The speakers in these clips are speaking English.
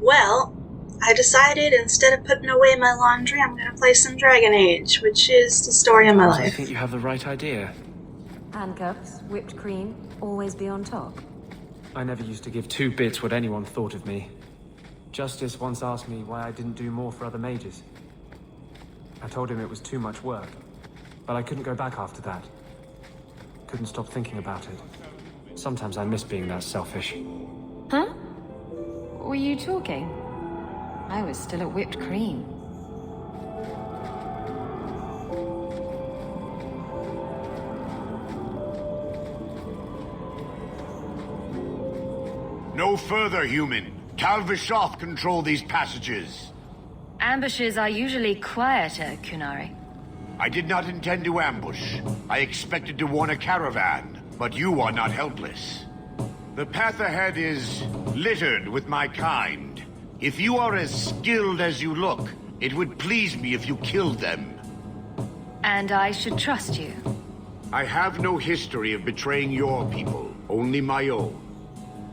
Well, I decided instead of putting away my laundry, I'm gonna play some Dragon Age, which is the story of my I life. think you have the right idea. Handcuffs, whipped cream, always be on top. I never used to give two bits what anyone thought of me. Justice once asked me why I didn't do more for other mages. I told him it was too much work, but I couldn't go back after that. Couldn't stop thinking about it. Sometimes I miss being that selfish. Huh? Were you talking? I was still at whipped cream. No further, human. Tal Vishoth control these passages. Ambushes are usually quieter, Kunari. I did not intend to ambush. I expected to warn a caravan, but you are not helpless. The path ahead is littered with my kind. If you are as skilled as you look, it would please me if you killed them. And I should trust you. I have no history of betraying your people, only my own.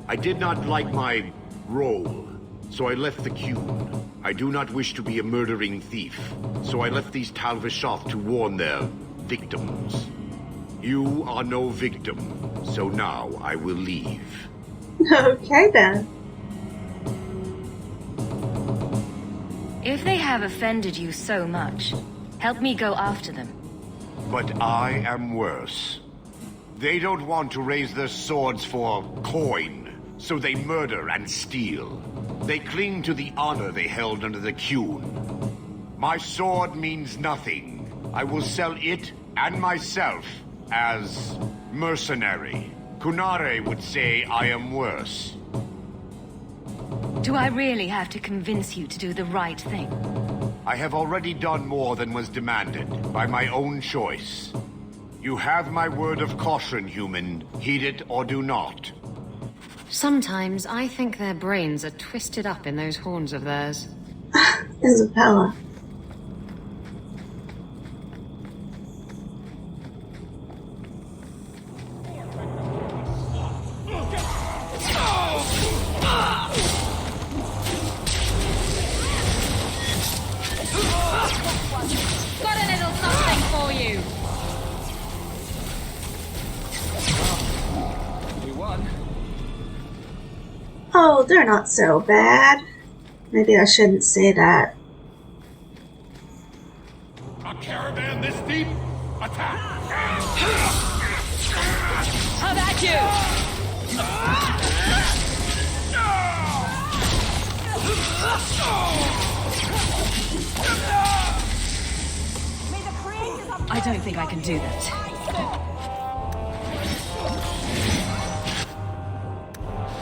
I did not like my role, so I left the Qun. I do not wish to be a murdering thief, so I left these Tal Vishoth to warn their victims. You are no victim, so now I will leave. Okay then. If they have offended you so much, help me go after them. But I am worse. They don't want to raise their swords for coin, so they murder and steal. They cling to the honor they held under the Qun. My sword means nothing. I will sell it and myself as mercenary. Kunare would say I am worse. Do I really have to convince you to do the right thing? I have already done more than was demanded by my own choice. You have my word of caution, human. Heed it or do not. Sometimes I think their brains are twisted up in those horns of theirs. Isabella. Got a little something for you! We won. Oh, they're not so bad. Maybe I shouldn't say that. A caravan this deep? Attack! How about you? I don't think I can do that.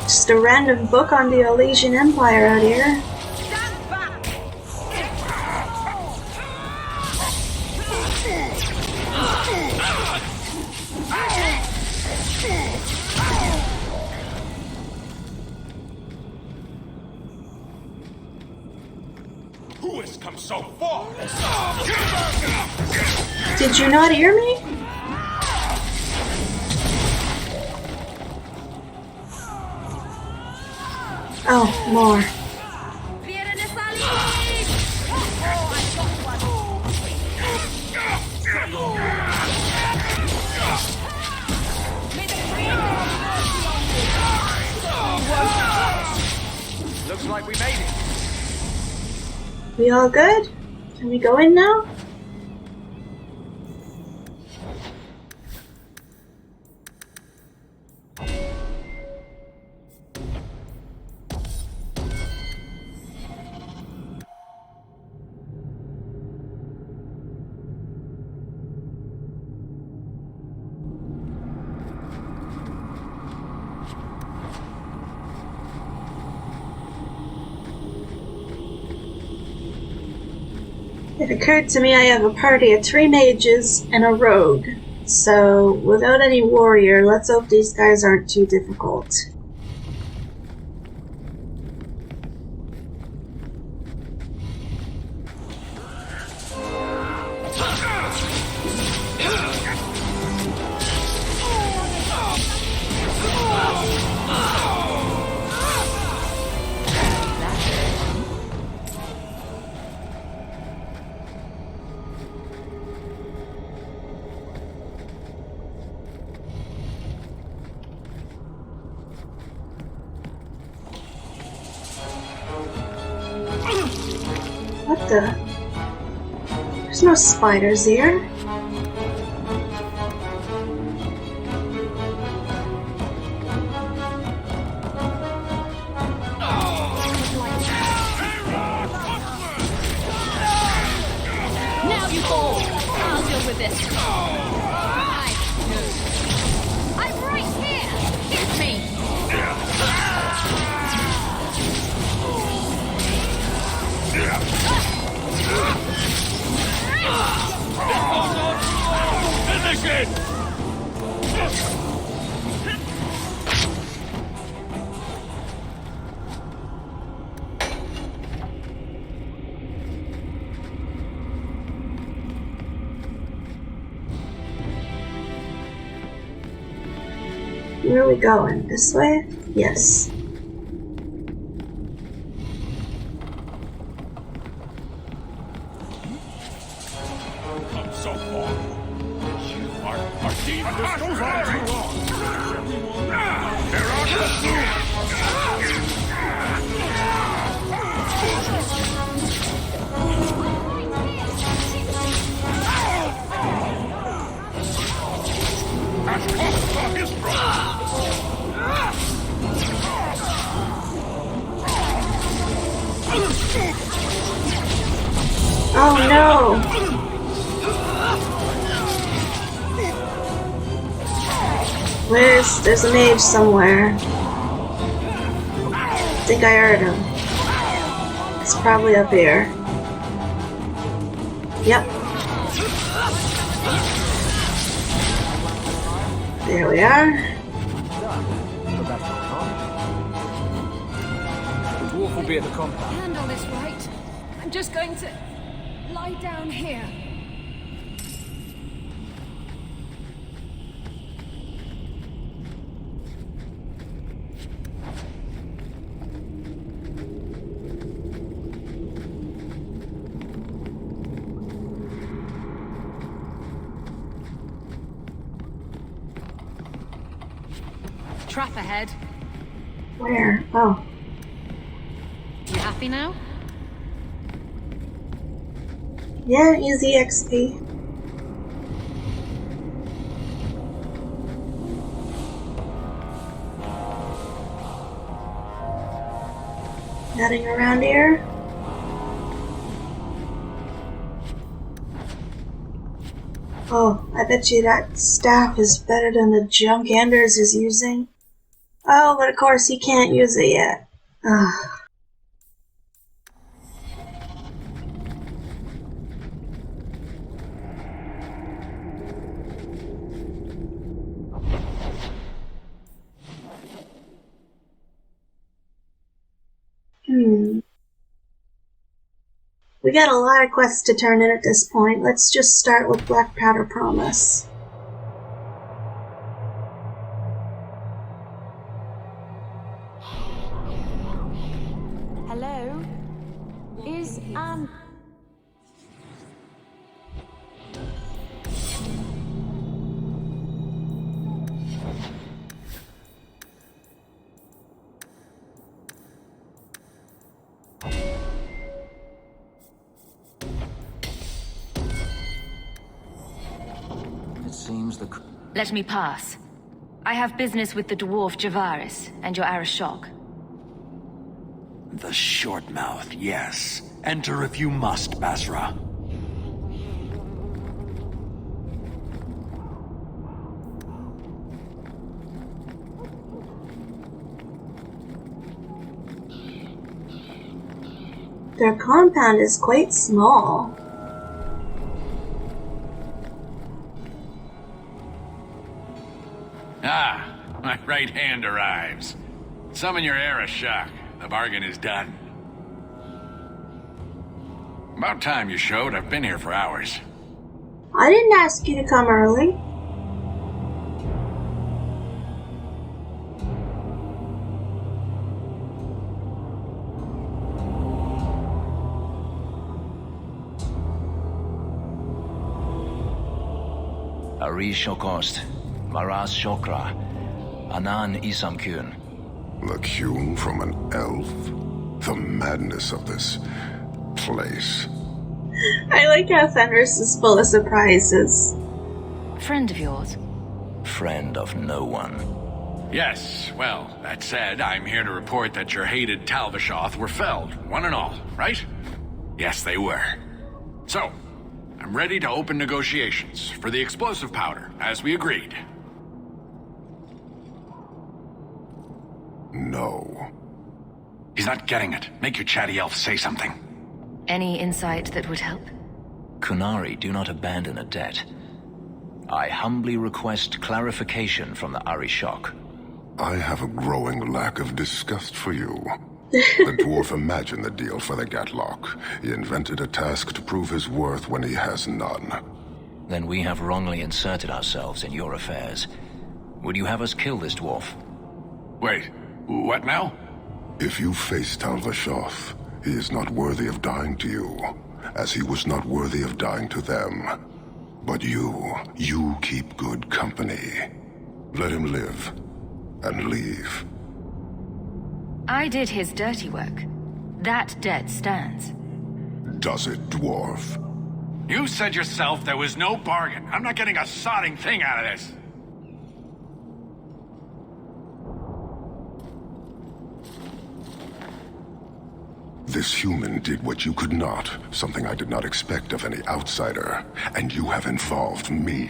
Just a random book on the Elysian Empire out here. Stand back! Who has come so far? Did you not hear me? Oh, more. Looks like we made it. We all good? Can we go in now? It occurred to me I have a party of 3 mages and a rogue. So, without any warrior, let's hope these guys aren't too difficult. What the? There's no spiders here. Now you fall! I'll deal with this. I'm right here! Hit me! Finish it! Where are we going? This way? Yes. Come so far. You are dangerous. This goes on too long. They're on the Oh no! There's a mage somewhere. I think I heard him. It's probably up here. Yep. There we are. The dwarf will be at the compound. Handle this right. I'm just going to lie down here. Trap ahead. Where? Oh. You happy now? Yeah, easy XP. Nothing around here? Oh, I bet you that staff is better than the junk Anders is using. Oh, but of course he can't use it yet. Ugh. We got a lot of quests to turn in at this point. Let's just start with Blackpowder Promise. Hello? Is, It seems the... Let me pass. I have business with the dwarf Javaris and your Arashok. The short mouth, yes. Enter if you must, Basra. Their compound is quite small. Ah, my right hand arrives. Summon your Arashok. The bargain is done. About time you showed. I've been here for hours. I didn't ask you to come early. Arish Shokost, Maras Shokra, Anan Isamkun. The Kyun from an elf? The madness of this place. I like how Fenris is full of surprises. Friend of yours? Friend of no one. Yes, well, that said, I'm here to report that your hated Talvishoth were felled, one and all, right? Yes, they were. So, I'm ready to open negotiations for the explosive powder, as we agreed. No. He's not getting it. Make your chatty elf say something. Any insight that would help? Kunari do not abandon a debt. I humbly request clarification from the Arishok. I have a growing lack of disgust for you. The dwarf imagined the deal for the Gatlock. He invented a task to prove his worth when he has none. Then we have wrongly inserted ourselves in your affairs. Would you have us kill this dwarf? Wait, what now? If you face Talvishoth, he is not worthy of dying to you, as he was not worthy of dying to them. But you keep good company. Let him live, and leave. I did his dirty work. That debt stands. Does it, dwarf? You said yourself there was no bargain. I'm not getting a sodding thing out of this. This human did what you could not, something I did not expect of any outsider, and you have involved me.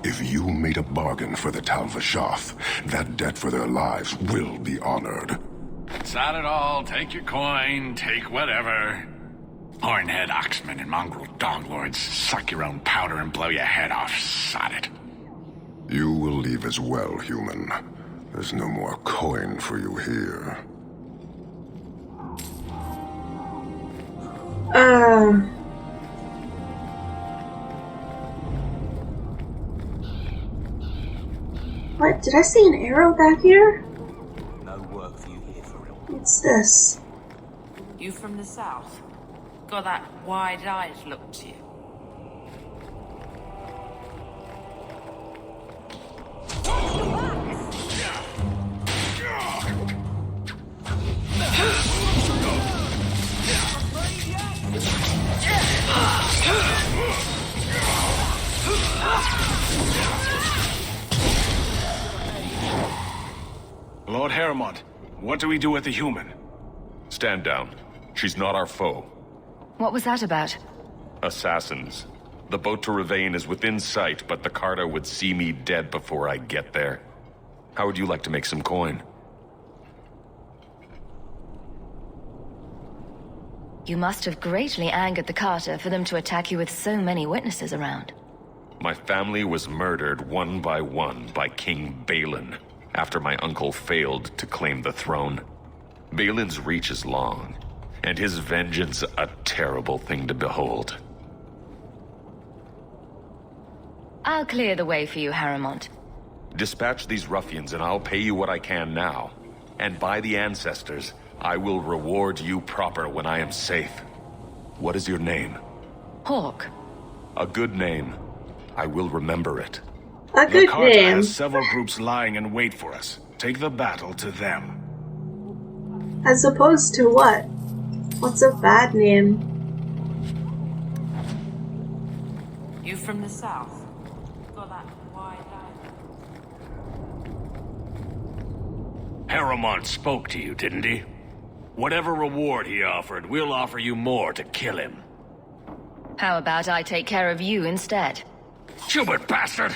If you made a bargain for the Talvishoth, that debt for their lives will be honored. Sod it all, take your coin, take whatever. Hornhead oxmen and mongrel donglords, suck your own powder and blow your head off, sod it. You will leave as well, human. There's no more coin for you here. What? Did I see an arrow back here? No work for you here for real. What's this? You from the south? Got that wide-eyed look to you. Lord Harimot, what do we do with the human? Stand down. She's not our foe. What was that about? Assassins. The boat to Ravane is within sight, but the Carter would see me dead before I get there. How would you like to make some coin? You must have greatly angered the Carter for them to attack you with so many witnesses around. My family was murdered one by King Balin, after my uncle failed to claim the throne. Balin's reach is long, and his vengeance a terrible thing to behold. I'll clear the way for you, Harimot. Dispatch these ruffians and I'll pay you what I can now. And by the ancestors, I will reward you proper when I am safe. What is your name? Hawke. A good name. I will remember it. A good the Carter name. has several groups lying in wait for us. Take the battle to them. As opposed to what? What's a bad name? You from the south? Got that wide-eyed. Harimot spoke to you, didn't he? Whatever reward he offered, we'll offer you more to kill him. How about I take care of you instead? Schubert bastard!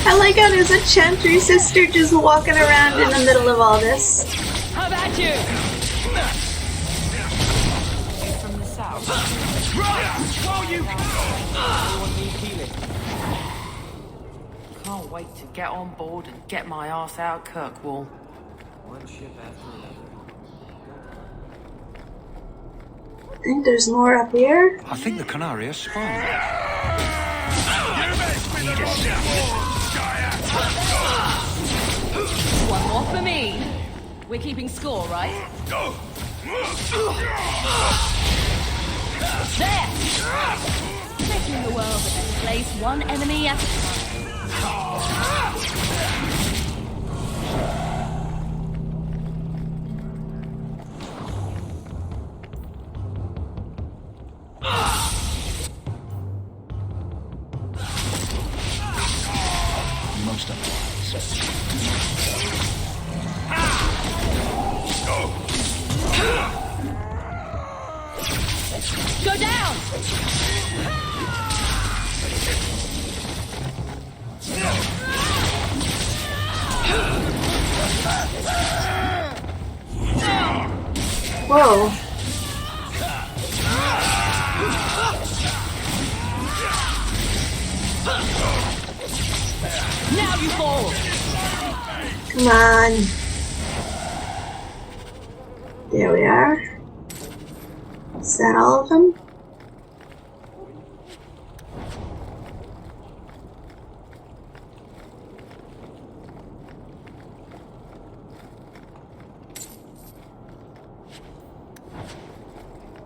I like how there's a Chantry sister just walking around in the middle of all this. How about you? You from the south? Can't wait to get on board and get my ass out Kirkwall. One ship after another. I think there's more up here. I think the Canary has spawned. One more for me. We're keeping score, right? There! Making the world a better place, one enemy at a time. most unwise. Go down! Whoa. Now you fall! Come on. There we are. Is that all of them?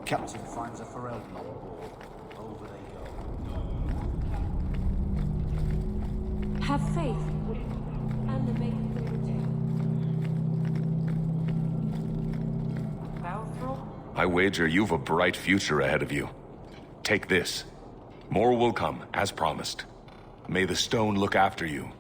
Captain finds a Pharrell on board. Over they go. Have faith, and the make I wager you've a bright future ahead of you. Take this. More will come, as promised. May the stone look after you.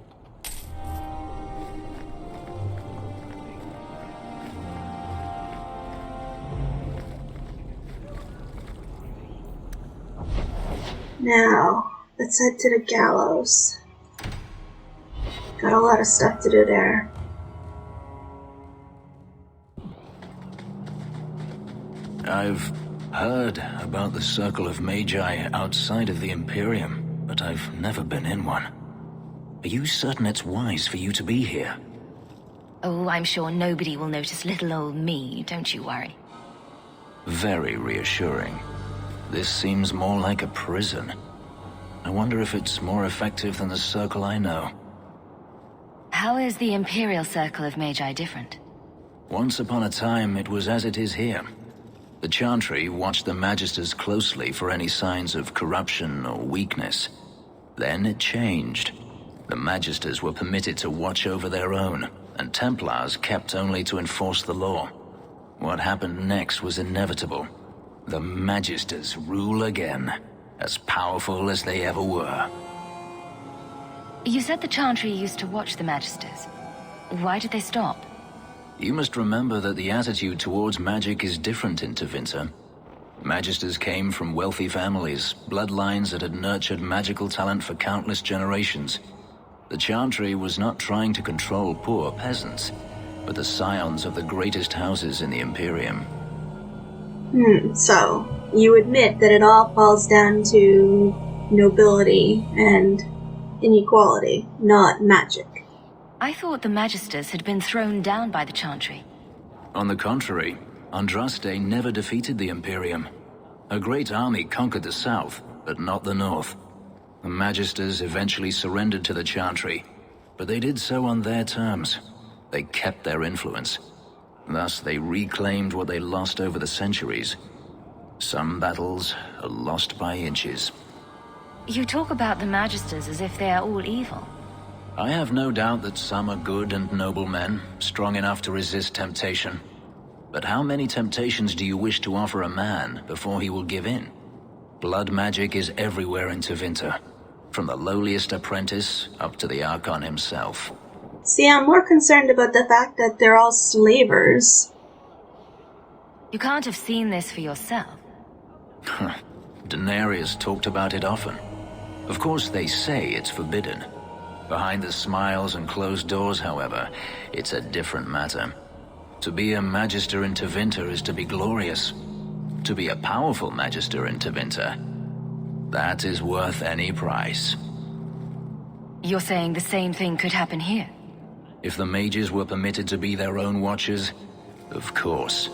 Now, let's head to the gallows. Got a lot of stuff to do there. I've heard about the Circle of Magi outside of the Imperium, but I've never been in one. Are you certain it's wise for you to be here? Oh, I'm sure nobody will notice little old me, don't you worry. Very reassuring. This seems more like a prison. I wonder if it's more effective than the Circle I know. How is the Imperial Circle of Magi different? Once upon a time, it was as it is here. The Chantry watched the Magisters closely for any signs of corruption or weakness. Then it changed. The Magisters were permitted to watch over their own, and Templars kept only to enforce the law. What happened next was inevitable. The Magisters rule again, as powerful as they ever were. You said the Chantry used to watch the Magisters. Why did they stop? You must remember that the attitude towards magic is different in Tevinter. Magisters came from wealthy families, bloodlines that had nurtured magical talent for countless generations. The Chantry was not trying to control poor peasants, but the scions of the greatest houses in the Imperium. So, you admit that it all falls down to nobility and inequality, not magic. I thought the Magisters had been thrown down by the Chantry. On the contrary, Andraste never defeated the Imperium. A great army conquered the south, but not the north. The Magisters eventually surrendered to the Chantry, but they did so on their terms. They kept their influence. Thus, they reclaimed what they lost over the centuries. Some battles are lost by inches. You talk about the Magisters as if they are all evil. I have no doubt that some are good and noble men, strong enough to resist temptation. But how many temptations do you wish to offer a man before he will give in? Blood magic is everywhere in Tevinter, from the lowliest apprentice up to the Archon himself. See, I'm more concerned about the fact that they're all slavers. You can't have seen this for yourself. Daenerys talked about it often. Of course, they say it's forbidden. Behind the smiles and closed doors, however, it's a different matter. To be a Magister in Tevinter is to be glorious. To be a powerful Magister in Tevinter, that is worth any price. You're saying the same thing could happen here? If the mages were permitted to be their own watchers, of course.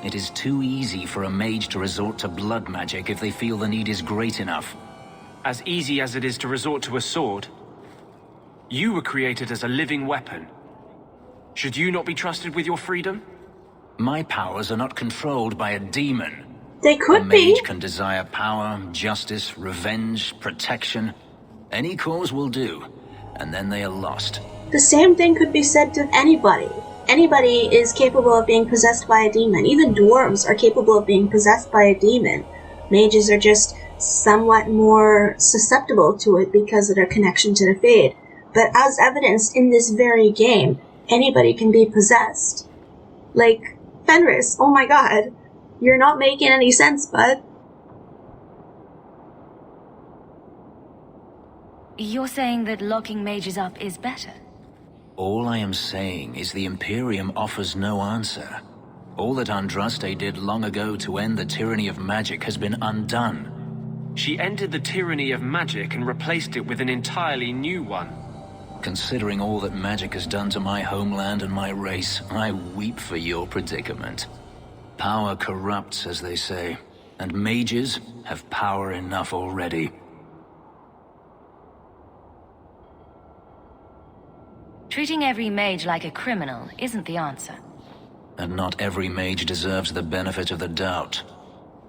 It is too easy for a mage to resort to blood magic if they feel the need is great enough. As easy as it is to resort to a sword. You were created as a living weapon. Should you not be trusted with your freedom? My powers are not controlled by a demon. They could be. A mage can desire power, justice, revenge, protection. Any cause will do, and then they are lost. The same thing could be said to anybody. Anybody is capable of being possessed by a demon. Even dwarves are capable of being possessed by a demon. Mages are just somewhat more susceptible to it because of their connection to the Fade. but as evidenced in this very game, anybody can be possessed. Like, Fenris, oh my god, you're not making any sense, bud. You're saying that locking mages up is better? All I am saying is the Imperium offers no answer. All that Andraste did long ago to end the tyranny of magic has been undone. She ended the tyranny of magic and replaced it with an entirely new one. Considering all that magic has done to my homeland and my race, I weep for your predicament. Power corrupts, as they say, and mages have power enough already. Treating every mage like a criminal isn't the answer. And not every mage deserves the benefit of the doubt.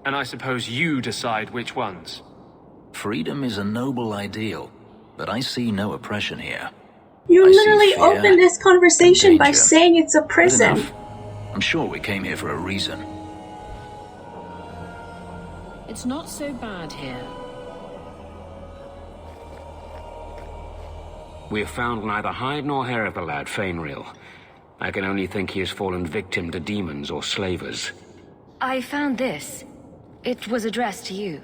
And I suppose you decide which ones. Freedom is a noble ideal, but I see no oppression here. You literally opened this conversation by saying it's a prison. Enough. I'm sure we came here for a reason. It's not so bad here. We have found neither hide nor hair of the lad, Fainreal. I can only think he has fallen victim to demons or slavers. I found this. It was addressed to you.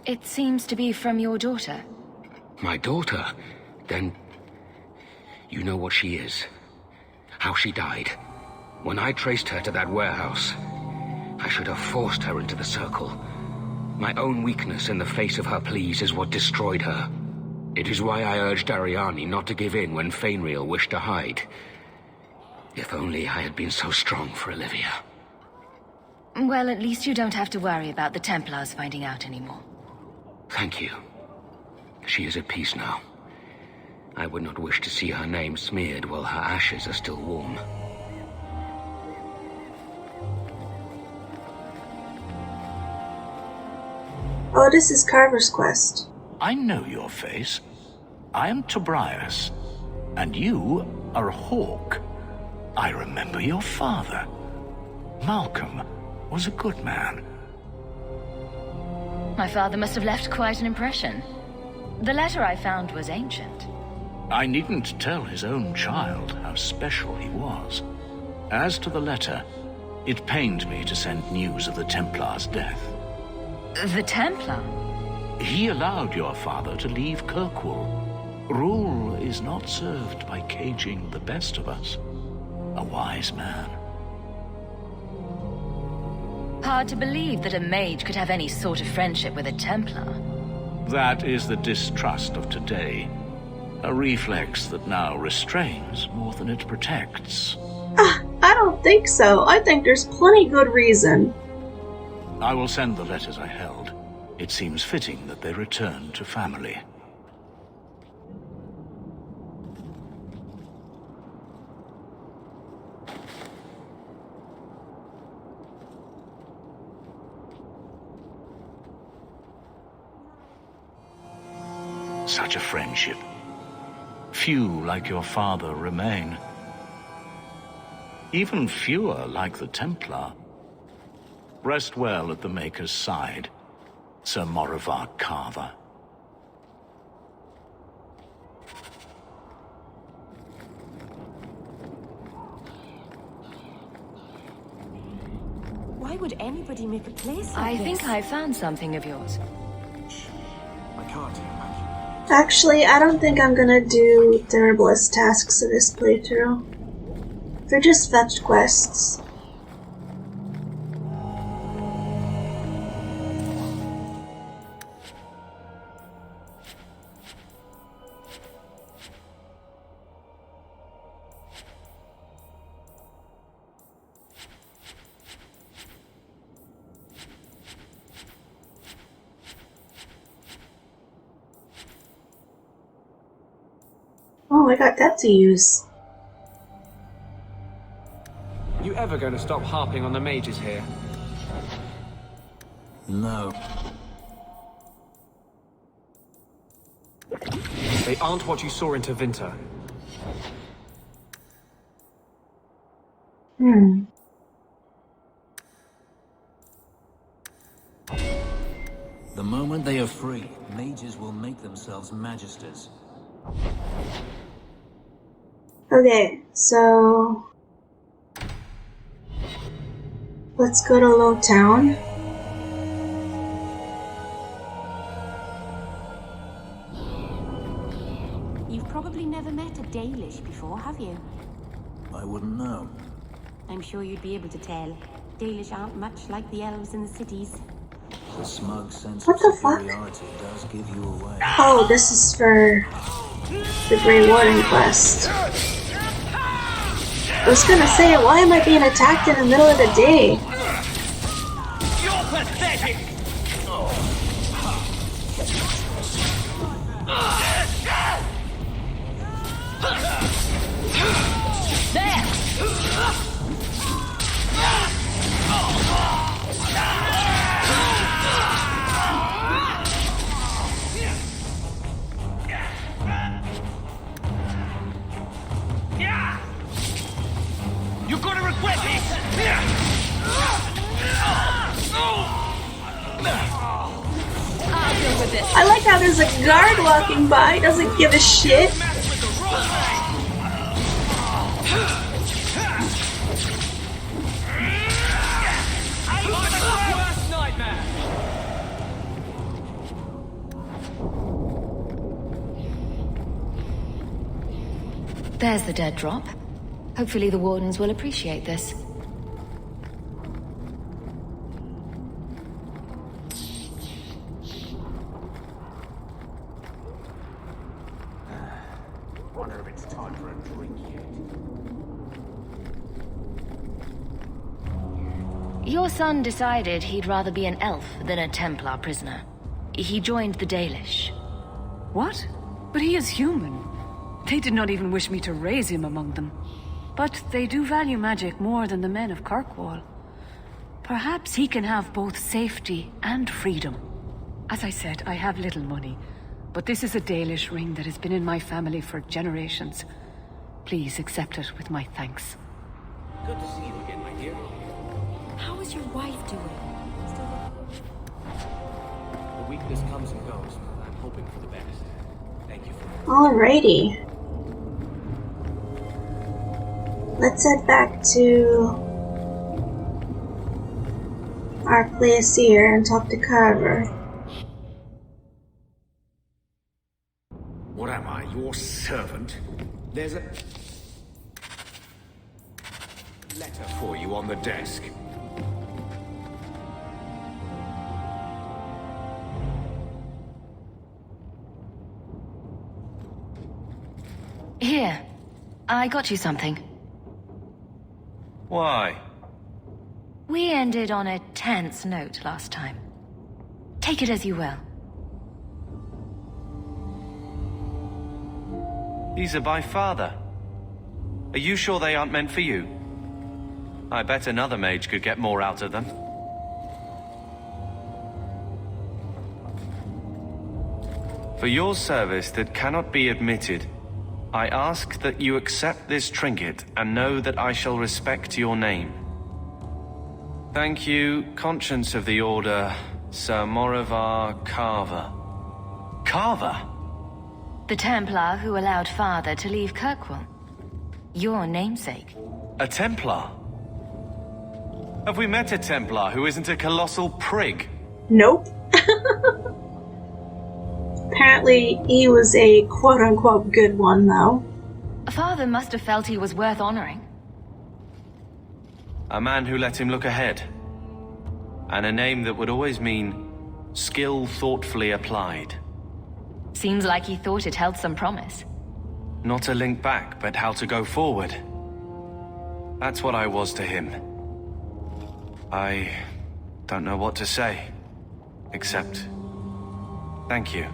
It seems to be from your daughter. My daughter? Then... you know what she is. How she died. When I traced her to that warehouse, I should have forced her into the circle. My own weakness in the face of her pleas is what destroyed her. It is why I urged Ariani not to give in when Fainreal wished to hide. If only I had been so strong for Olivia. Well, at least you don't have to worry about the Templars finding out anymore. Thank you. She is at peace now. I would not wish to see her name smeared while her ashes are still warm. Oh, this is Carver's quest. I know your face. I am Tobias, and you are Hawke. I remember your father. Malcolm was a good man. My father must have left quite an impression. The letter I found was ancient. I needn't tell his own child how special he was. As to the letter, it pained me to send news of the Templar's death. The Templar? He allowed your father to leave Kirkwall. Rule is not served by caging the best of us. A wise man. Hard to believe that a mage could have any sort of friendship with a Templar. That is the distrust of today. A reflex that now restrains more than it protects. I don't think so. I think there's plenty good reason. I will send the letters I held. It seems fitting that they return to family. Such a friendship. Few like your father remain. Even fewer like the Templar. Rest well at the Maker's side, Sir Morivar Carver. Why would anybody make a place like I this? think I found something of yours. I can't imagine. Actually, I don't think I'm gonna do the herbalist tasks in this playthrough. They're just fetch quests. Oh, I got that to use. You ever going to stop harping on the mages here? No. They aren't what you saw in Tevinter. The moment they are free, mages will make themselves magisters. Okay, so let's go to Low Town. You've probably never met a Dalish before, have you? I wouldn't know. I'm sure you'd be able to tell. Dalish aren't much like the elves in the cities. The smug sense What of the fuck? superiority does give you away. Oh, this is for the Grey Warden quest. I was gonna say, why am I being attacked in the middle of the day? You're pathetic! There! You're gonna regret this! I'll deal with this. I like how there's a guard walking by, doesn't give a shit. Worst nightmare! There's the dead drop. Hopefully the Wardens will appreciate this. Wonder if it's time for a drink yet. Your son decided he'd rather be an elf than a Templar prisoner. He joined the Dalish. What? But he is human. They did not even wish me to raise him among them. But they do value magic more than the men of Kirkwall. Perhaps he can have both safety and freedom. As I said, I have little money, but this is a Dalish ring that has been in my family for generations. Please accept it with my thanks. Good to see you again, my dear. How is your wife doing? The weakness comes and goes. I'm hoping for the best. Thank you for... Alrighty. Let's head back to our place here and talk to Carver. What am I, your servant? There's a letter for you on the desk. Here, I got you something. Why? We ended on a tense note last time. Take it as you will. These are by father. Are you sure they aren't meant for you? I bet another mage could get more out of them. For your service that cannot be admitted, I ask that you accept this trinket and know that I shall respect your name. Thank you, Conscience of the Order, Sir Morivar Carver. Carver? The Templar who allowed father to leave Kirkwall. Your namesake. A Templar? Have we met a Templar who isn't a colossal prig? Nope. Apparently, he was a quote-unquote good one, though. Father must have felt he was worth honoring. A man who let him look ahead. And a name that would always mean skill thoughtfully applied. Seems like he thought it held some promise. Not a link back, but how to go forward. That's what I was to him. I don't know what to say. Except, thank you.